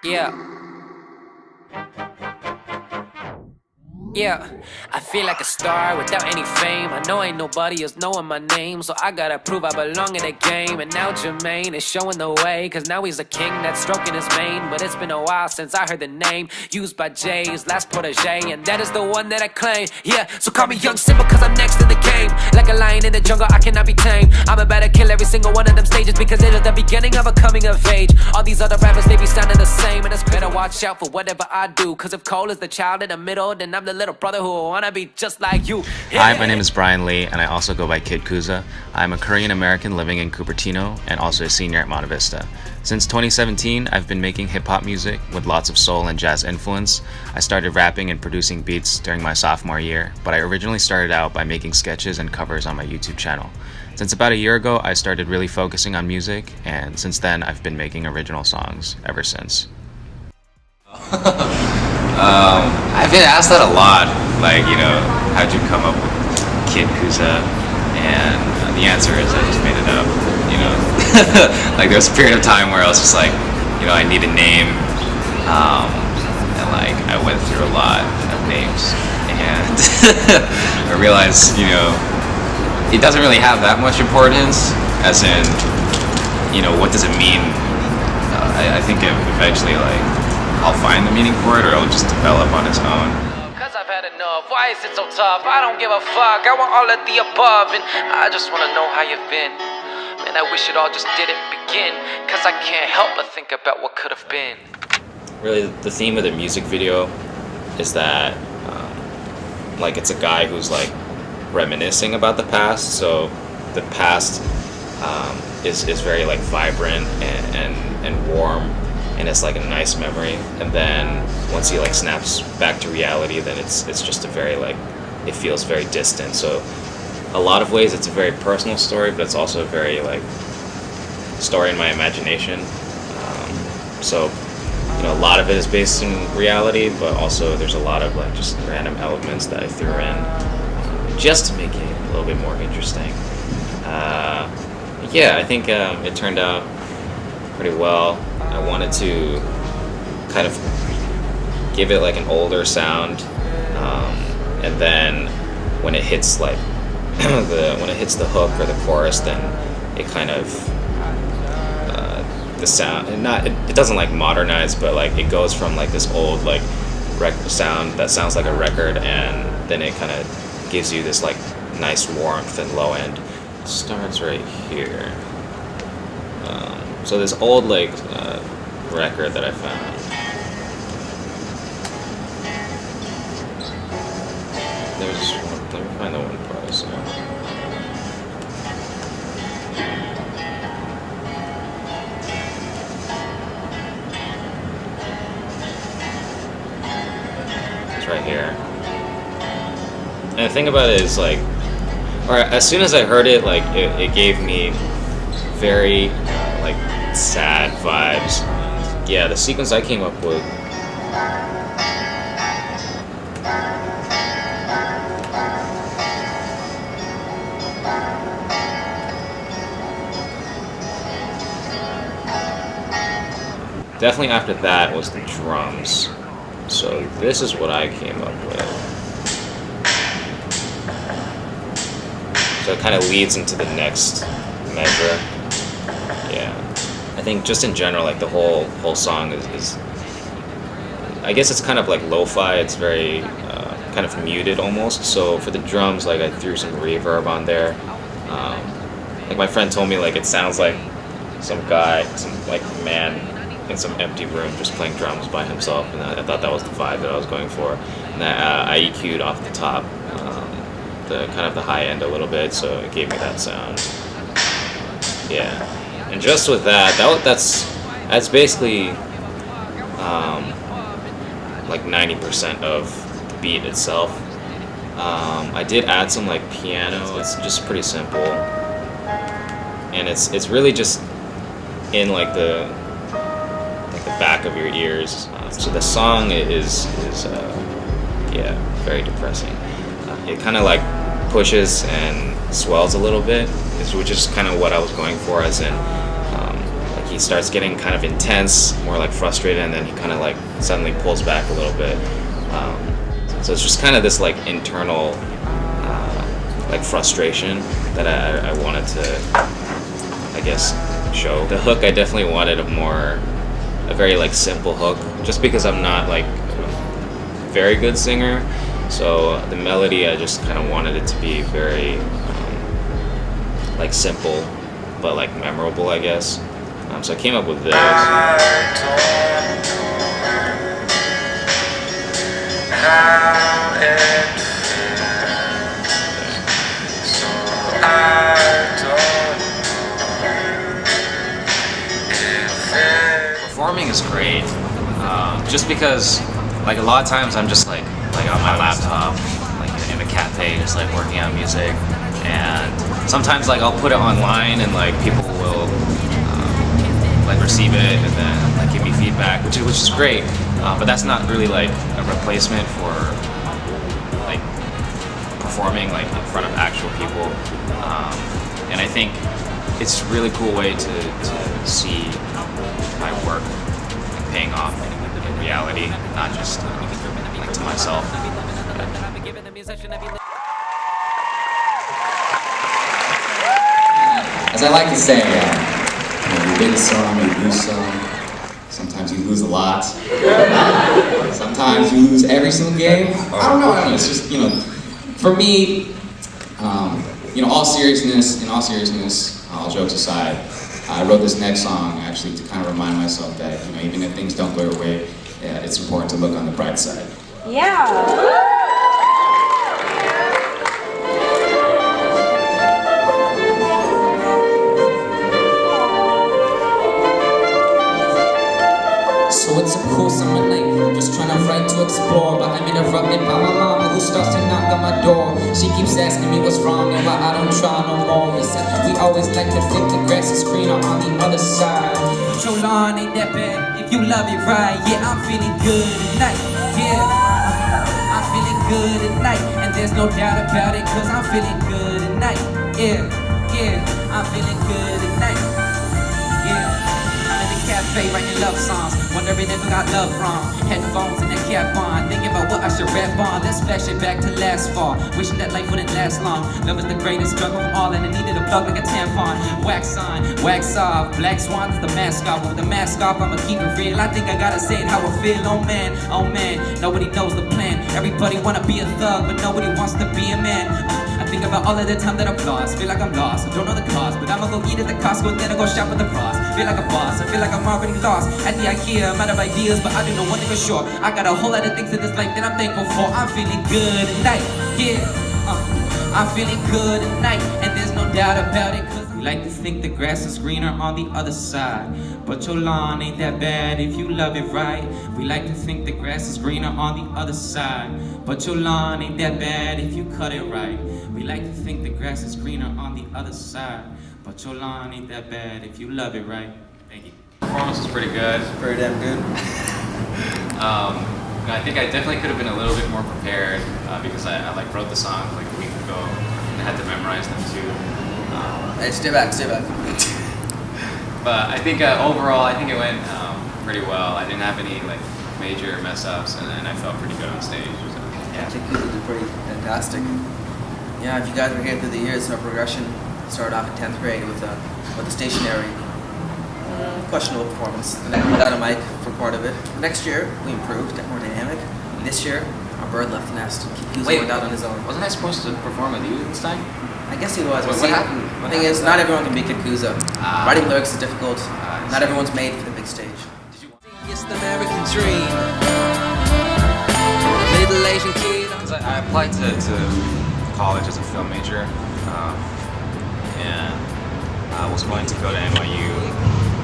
Yeah. Yeah, I feel like a star without any fame. I know ain't nobody else knowing my name, so I gotta prove I belong in the game. And now Jermaine is showing the way, cause now he's a king that's stroking his mane. But it's been a while since I heard the name used by Jay's last protege, and that is the one that I claim. Yeah, so call me Young Simba cause I'm next in the game. Like a lion in the jungle, I cannot be tamed. I'm about to kill every single one of them stages, because it is the beginning of a coming of age. All these other rappers, they be sounding the same, and it's better watch out for whatever I do, cause if Cole is the child in the middle, then I'm the little brother who wanna be just like you. Hi, my name is Brian Lee, and I also go by Kid Kuza. I'm a Korean American living in Cupertino and also a senior at Monte Vista. Since 2017, I've been making hip-hop music with lots of soul and jazz influence. I started rapping and producing beats during my sophomore year, but I originally started out by making sketches and covers on my YouTube channel. Since about a year ago, I started really focusing on music, and since then, I've been making original songs ever since. I've been asked that a lot, like, how'd you come up with Kid Kuza? And the answer is I just made it up, Like, there was a period of time where I was just like, I need a name, and like, I went through a lot of names, and I realized, it doesn't really have that much importance, as in, what does it mean? I think eventually, like, I'll find the meaning for it, or it'll just develop on its own. Cause I've had enough, why is it so tough? I don't give a fuck, I want all of the above. And I just wanna know how you've been. Man, I wish it all just didn't begin, cause I can't help but think about what could have been. Really, the theme of the music video is that, like, it's a guy who's, like, reminiscing about the past. So the past is very, like, vibrant and warm, and it's like a nice memory, and then once he like snaps back to reality, then it's just a very, like, it feels very distant. So a lot of ways it's a very personal story, but it's also a very, like, story in my imagination. So a lot of it is based in reality, but also there's a lot of, like, just random elements that I threw in just to make it a little bit more interesting. Yeah, I think it turned out pretty well. I wanted to kind of give it like an older sound, and then when it hits like when it hits the hook or the chorus, then it kind of the sound, and it doesn't like modernize, but like it goes from like this old like record sound that sounds like a record, and then it kind of gives you this like nice warmth and low end. It starts right here. So this old like record that I found. There's one. Let me find the one part I saw. It's right here. And the thing about it is, like, or as soon as I heard it, like it gave me very like sad vibes. Yeah, the sequence I came up with. Definitely after that was the drums. So this is what I came up with. So it kind of leads into the next measure. Yeah. I think just in general, like the whole song is I guess it's kind of like lo-fi. It's very kind of muted almost. So for the drums, like I threw some reverb on there. Like my friend told me, like it sounds like some guy, some like man in some empty room just playing drums by himself, and I thought that was the vibe that I was going for. And I EQ'd off the top, the kind of the high end a little bit, so it gave me that sound. Yeah. And just with that's basically like 90% of the beat itself. I did add some like piano. It's just pretty simple, and it's really just in like the back of your ears. So the song is yeah, very depressing. It kind of like pushes and swells a little bit, which is kind of what I was going for, as in like he starts getting kind of intense, more like frustrated, and then he kind of like suddenly pulls back a little bit. So it's just kind of this like internal like frustration that I wanted to, I guess, show. The hook, I definitely wanted a very like simple hook, just because I'm not like a very good singer. So the melody, I just kind of wanted it to be very like simple, but like memorable, I guess. So I came up with this. Performing is great, just because like a lot of times I'm just like on my laptop, like in a cafe, just like working on music, and sometimes like I'll put it online and like people will like receive it and then like give me feedback, which is great, but that's not really like a replacement for like performing like in front of actual people, and I think it's a really cool way to see my work paying off in reality, not just like to myself. As I like to say, you win some, you lose some. Sometimes you lose a lot. Sometimes you lose every single game. I don't know. It's just, for me, all seriousness, all jokes aside, I wrote this next song actually to kind of remind myself that, even if things don't go your way, it's important to look on the bright side. Yeah. So it's a cool summer night, just trying to write to explore, but I'm interrupted by my mama who starts to knock on my door. She keeps asking me what's wrong and why I don't try no more. It's like we always like to think the grass is greener on the other side. Your lawn ain't that bad if you love it right. Yeah, I'm feeling good tonight. Yeah, I'm feeling good tonight, and there's no doubt about it, cause I'm feeling good tonight. Yeah, I'm feeling good tonight. Cafe writing love songs, wondering if I got love from headphones and a cap on, thinking about what I should rap on. Let's flash it back to last fall, wishing that life wouldn't last long. Love is the greatest drug of all, and I needed a plug like a tampon. Wax on, wax off, black swans the mascot. With the mask off, I'ma keep it real. I think I gotta say it how I feel. Oh man, nobody knows the plan. Everybody wanna be a thug, but nobody wants to be a man. I think about all of the time that I've lost. Feel like I'm lost, I don't know the cause, but I'ma go eat at the Costco and then I go shop at the Frost. Feel like a boss, I feel like I'm already lost at the IKEA. I'm out of ideas, but I do know one thing for sure. I got a whole lot of things in this life that I'm thankful for. I'm feeling good tonight, I'm feeling good tonight, and there's no doubt about it, cause we like to think the grass is greener on the other side, but your lawn ain't that bad if you love it right. We like to think the grass is greener on the other side, but your lawn ain't that bad if you cut it right. We like to think the grass is greener on the other side, but your lawn ain't that bad if you love it right. Thank you. Performance was pretty good. Pretty damn good. I think I definitely could have been a little bit more prepared, because I like wrote the songs like a week ago and I had to memorize them too. Hey, stay back. But I think overall, I think it went pretty well. I didn't have any like major mess ups, and I felt pretty good on stage. So, yeah. Kid Kuza did pretty fantastic. Yeah, if you guys were here through the years, our progression started off in 10th grade with the stationary, questionable performance. And then we got a mic for part of it. Next year, we improved, got more dynamic. And this year, our bird left the nest. Kid Kuza went out on his own. Wasn't I supposed to perform with you this time? I guess he was. What happened? The thing is, not everyone can be Kid Kuza. Writing lyrics is difficult. Not everyone's made for the big stage. It's the American dream. Little Asian kid. I applied to college as a film major, and I was going to go to NYU,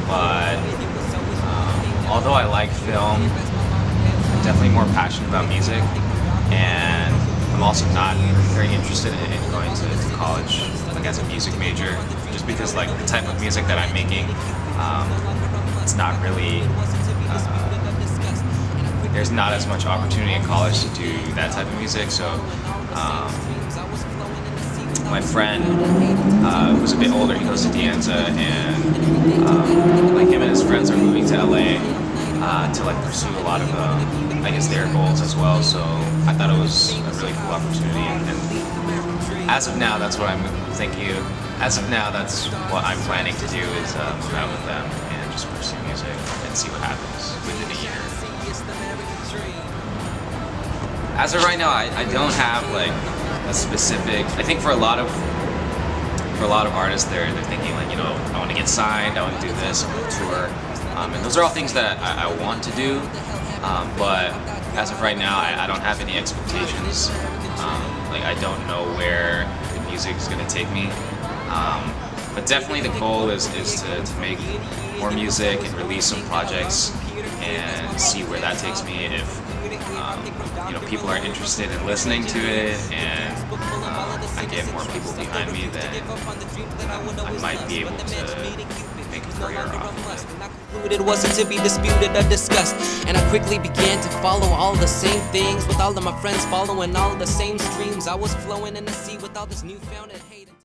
but although I like film, I'm definitely more passionate about music, and I'm also not very interested in going to college like as a music major, just because like the type of music that I'm making, it's not really, there's not as much opportunity in college to do that type of music, so my friend who's a bit older, he goes to Dianza, and like him and his friends are moving to LA to like pursue a lot of I guess their goals as well. So I thought it was a really cool opportunity, and as of now, that's what I'm thinking. As of now, that's what I'm planning to do is move out with them and just pursue music and see what happens within a year. As of right now, I don't have like a specific. I think for a lot of artists, they're thinking like, you know, I want to get signed, I want to do this, I want to tour, and those are all things that I want to do. But as of right now, I don't have any expectations. Like I don't know where the music is going to take me. But definitely the goal is to make more music and release some projects and see where that takes me. If you know, people are interested in listening to it and I get more people behind me, then I might be able to make a career off of it. It wasn't to be disputed or discussed, and I quickly began to follow all the same things with all of my friends following all the same streams. I was flowing in the sea with all this newfound hate.